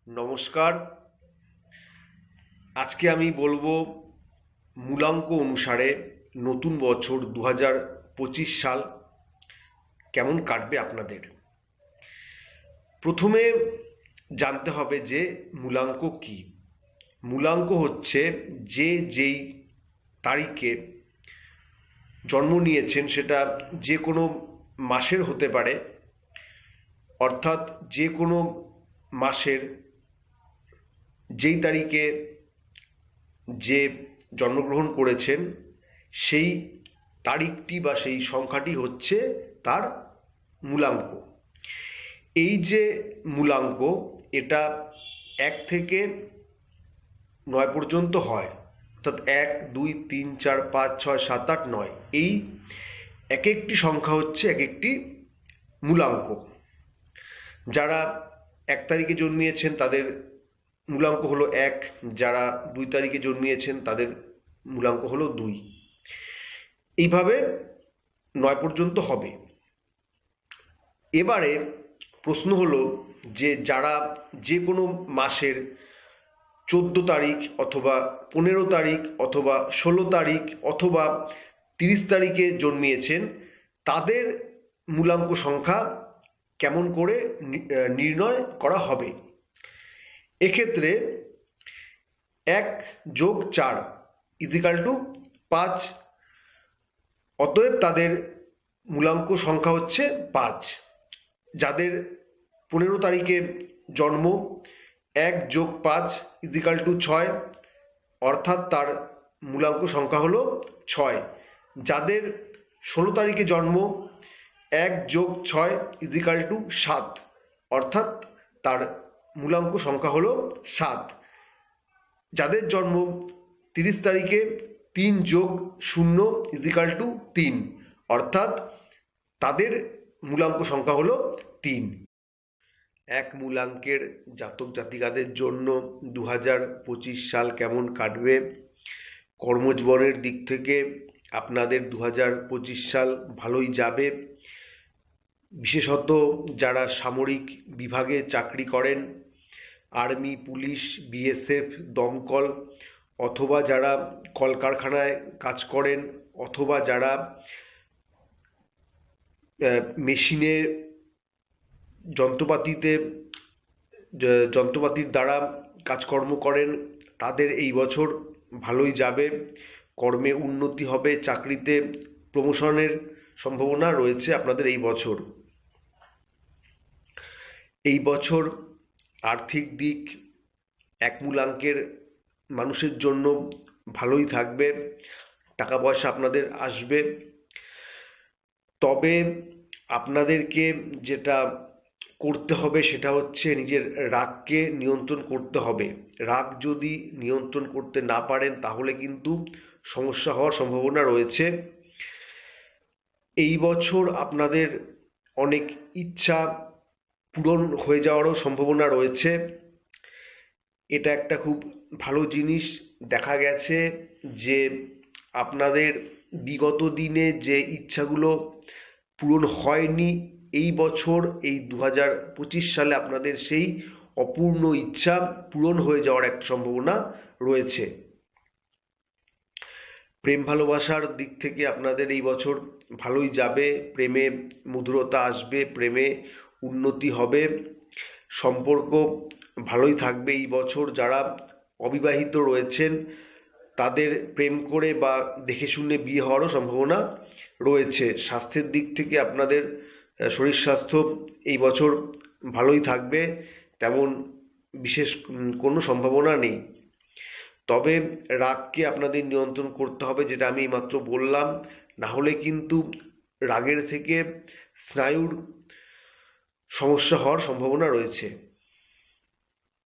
নমস্কার। আজকে আমি বলবো মূলাঙ্ক অনুসারে নতুন বছর 2025 সাল কেমন কাটবে আপনাদের। প্রথমে জানতে হবে যে মূলাঙ্ক কি। মূলাঙ্ক হচ্ছে যেই তারিখে জন্ম নিয়েছেন, সেটা যে কোনো মাসের হতে পারে, অর্থাৎ যে কোনো মাসের যেই তারিখে যে জন্মগ্রহণ করেছেন সেই তারিখটি বা সেই সংখ্যাটি হচ্ছে তার মূলাঙ্ক। এই যে মূলাঙ্ক, এটা 1 থেকে 9 পর্যন্ত হয়, অর্থাৎ 1, 2, 3, 4, 5, 6, 7, 8, 9 এই এক একটি সংখ্যা হচ্ছে এক একটি মূলাঙ্ক। যারা 1 তারিখে জন্মিয়েছেন তাদের মূলাঙ্ক হলো 1, যারা 2 তারিখে জন্মিয়েছেন তাদের মূলাঙ্ক হলো 2। এইভাবে 9 পর্যন্ত হবে। এবারে প্রশ্ন হলো যে যারা যে কোনো মাসের 14 তারিখ অথবা 15 তারিখ অথবা 16 তারিখ অথবা 30 তারিখে জন্মিয়েছেন, তাদের মূলাঙ্ক সংখ্যা কেমন করে নির্ণয় করা হবে। এক্ষেত্রে 1 যোগ 4 = 5, অতএব তাদের মূলাঙ্ক সংখ্যা হচ্ছে 5। যাদের 15 তারিখে জন্ম, 1 যোগ 5 = 6, অর্থাৎ তার মূলাঙ্ক সংখ্যা হলো 6। যাদের 16 তারিখে জন্ম, 1 যোগ 6 = 7, অর্থাৎ তার মূলাঙ্ক সংখ্যা হলো 7। যাদের জন্ম 30 তারিখে, 3 যোগ 0 = 3, অর্থাৎ তাদের মূলাঙ্ক সংখ্যা হলো 3। এক মূলাঙ্কের জাতক জাতিকাদের জন্য 2025 সাল কেমন কাটবে। কর্মজীবনের দিক থেকে আপনাদের 2025 সাল ভালোই যাবে। বিশেষত যারা সামরিক বিভাগে চাকরি করেন, আর্মি, পুলিশ, বিএসএফ, দমকল, অথবা যারা কলকারখানায় কাজ করেন, অথবা যারা মেশিনে যন্ত্রপাতির দ্বারা কাজকর্ম করেন, তাদের এই বছর ভালোই যাবে। কর্মে উন্নতি হবে, চাকরিতে প্রমোশনের সম্ভাবনা রয়েছে আপনাদের এই বছর। এই বছর আর্থিক দিক এক মূলাঙ্কের মানুষের জন্য ভালোই থাকবে, টাকা পয়সা আপনাদের আসবে। তবে আপনাদেরকে যেটা করতে হবে সেটা হচ্ছে নিজের রাগকে নিয়ন্ত্রণ করতে হবে। রাগ যদি নিয়ন্ত্রণ করতে না পারেন তাহলে কিন্তু সমস্যা হওয়ার সম্ভাবনা রয়েছে। এই বছর আপনাদের অনেক ইচ্ছা পূরণ হয়ে যাওয়ারও সম্ভাবনা রয়েছে। এটা একটা খুব ভালো জিনিস। দেখা গেছে যে আপনাদের বিগত দিনে যে ইচ্ছাগুলো পূরণ হয়নি, এই বছর এই 2025 সালে আপনাদের সেই অপূর্ণ ইচ্ছা পূরণ হয়ে যাওয়ার একটা সম্ভাবনা রয়েছে। প্রেম ভালোবাসার দিক থেকে আপনাদের এই বছর ভালোই যাবে। প্রেমে মধুরতা আসবে, প্রেমে উন্নতি হবে, সম্পর্ক ভালোই থাকবে এই বছর। যারা অবিবাহিত রয়েছেন তাদের প্রেম করে বা দেখে শুনে বিয়ে হওয়ারও সম্ভাবনা রয়েছে। স্বাস্থ্যের দিক থেকে আপনাদের শরীর স্বাস্থ্য এই বছর ভালোই থাকবে, তেমন বিশেষ কোনো সম্ভাবনা নেই। তবে রাগকে আপনাদের নিয়ন্ত্রণ করতে হবে, যেটা আমি মাত্র বললাম। না হলে কিন্তু রাগের থেকে স্নায়ুর সমস্যা হওয়ার সম্ভাবনা রয়েছে।